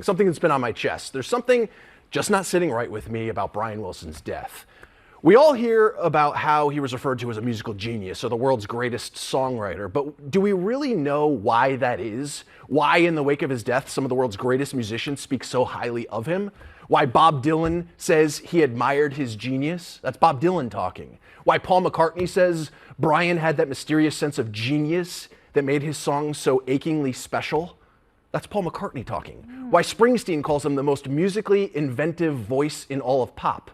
Something that's been on my chest. There's something just not sitting right with me about Brian Wilson's death. We all hear about how he was referred to as a musical genius or the world's greatest songwriter, but do we really know why that is? Why in the wake of his death, some of the world's greatest musicians speak so highly of him? Why Bob Dylan says he admired his genius? That's Bob Dylan talking. Why Paul McCartney says Brian had that mysterious sense of genius that made his songs so achingly special? That's Paul McCartney talking. Why Springsteen calls him the most musically inventive voice in all of pop.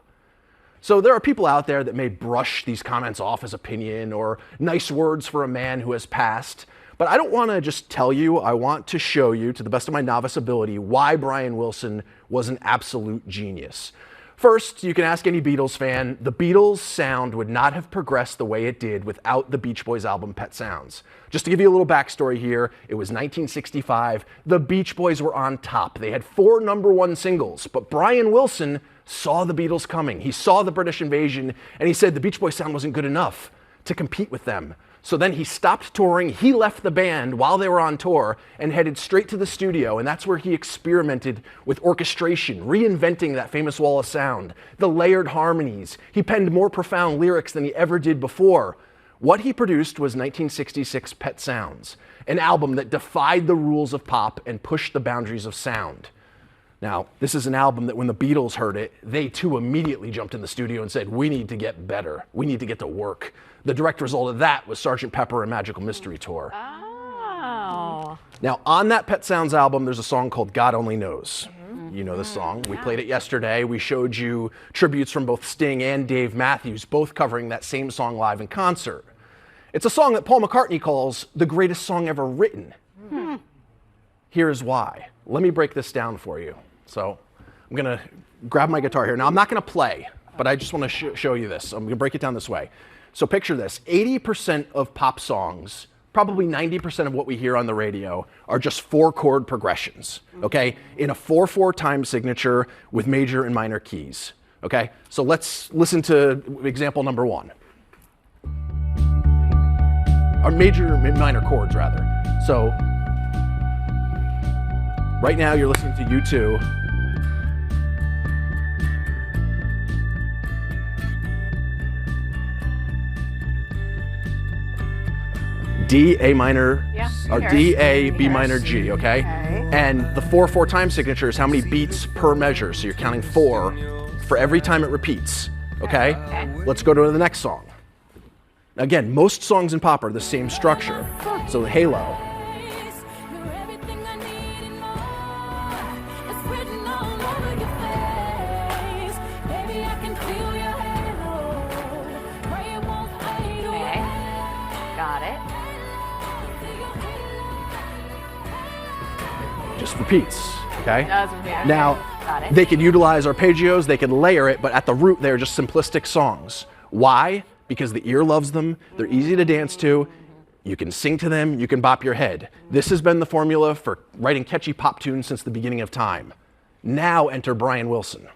So there are people out there that may brush these comments off as opinion or nice words for a man who has passed. But I don't want to just tell you, I want to show you, to the best of my novice ability, why Brian Wilson was an absolute genius. First, you can ask any Beatles fan, the Beatles' sound would not have progressed the way it did without the Beach Boys album Pet Sounds. Just to give you a little backstory here, it was 1965, the Beach Boys were on top. They had 4 #1 singles, but Brian Wilson saw the Beatles coming. He saw the British invasion, and he said the Beach Boys sound wasn't good enough to compete with them. So then he stopped touring, he left the band while they were on tour and headed straight to the studio, and that's where he experimented with orchestration, reinventing that famous wall of sound, the layered harmonies. He penned more profound lyrics than he ever did before. What he produced was 1966 Pet Sounds, an album that defied the rules of pop and pushed the boundaries of sound. Now, this is an album that when the Beatles heard it, they too immediately jumped in the studio and said, we need to get better. We need to get to work. The direct result of that was Sgt. Pepper and Magical Mystery Tour. Oh. Now, on that Pet Sounds album, there's a song called God Only Knows. You know the song. We played it yesterday. We showed you tributes from both Sting and Dave Matthews, both covering that same song live in concert. It's a song that Paul McCartney calls the greatest song ever written. Here's why. Let me break this down for you. So I'm going to grab my guitar here. Now, I'm not going to play, but I just want to show you this. I'm going to break it down this way. So picture this. 80% of pop songs, probably 90% of what we hear on the radio, are just 4-chord progressions, okay? In a 4/4 time signature with major and minor keys, okay? So let's listen to example number 1. Or major and minor chords, rather. So right now, you're listening to U2. D, A minor, or D, A, B minor, G, okay? And the 4/4 time signature is how many beats per measure. So you're counting 4 for every time it repeats, okay? Let's go to the next song. Again, most songs in pop are the same structure. So Halo. Got it. Just repeats, okay? Does repeat, okay. Now, Got it. they could utilize arpeggios, they could layer it, but at the root, they're just simplistic songs. Why? Because the ear loves them, they're easy to dance to, you can sing to them, you can bop your head. This has been the formula for writing catchy pop tunes since the beginning of time. Now enter Brian Wilson.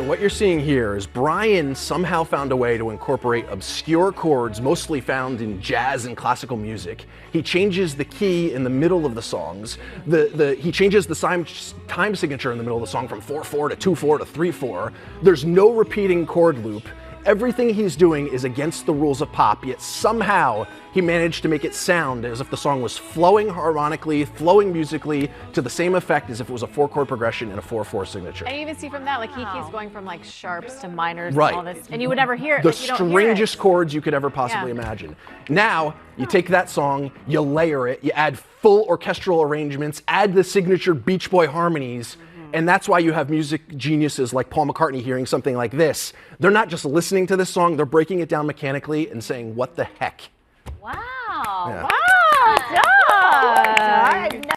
What you're seeing here is Brian somehow found a way to incorporate obscure chords mostly found in jazz and classical music. He changes the key in the middle of the songs. He changes the time signature in the middle of the song from 4/4 to 2/4 to 3/4. There's no repeating chord loop. Everything he's doing is against the rules of pop, yet somehow he managed to make it sound as if the song was flowing harmonically, flowing musically to the same effect as if it was a 4-chord progression and a 4/4 signature. And you even see from that, like he keeps going from like sharps to minors Right. and all this, and you would never hear it. The like, you don't hear strangest it. chords you could ever possibly imagine. Now, you take that song, you layer it, you add full orchestral arrangements, add the signature Beach Boy harmonies, and that's why you have music geniuses like Paul McCartney hearing something like this. They're not just listening to this song, they're breaking it down mechanically and saying, what the heck? Wow. Yeah. Wow, Doug.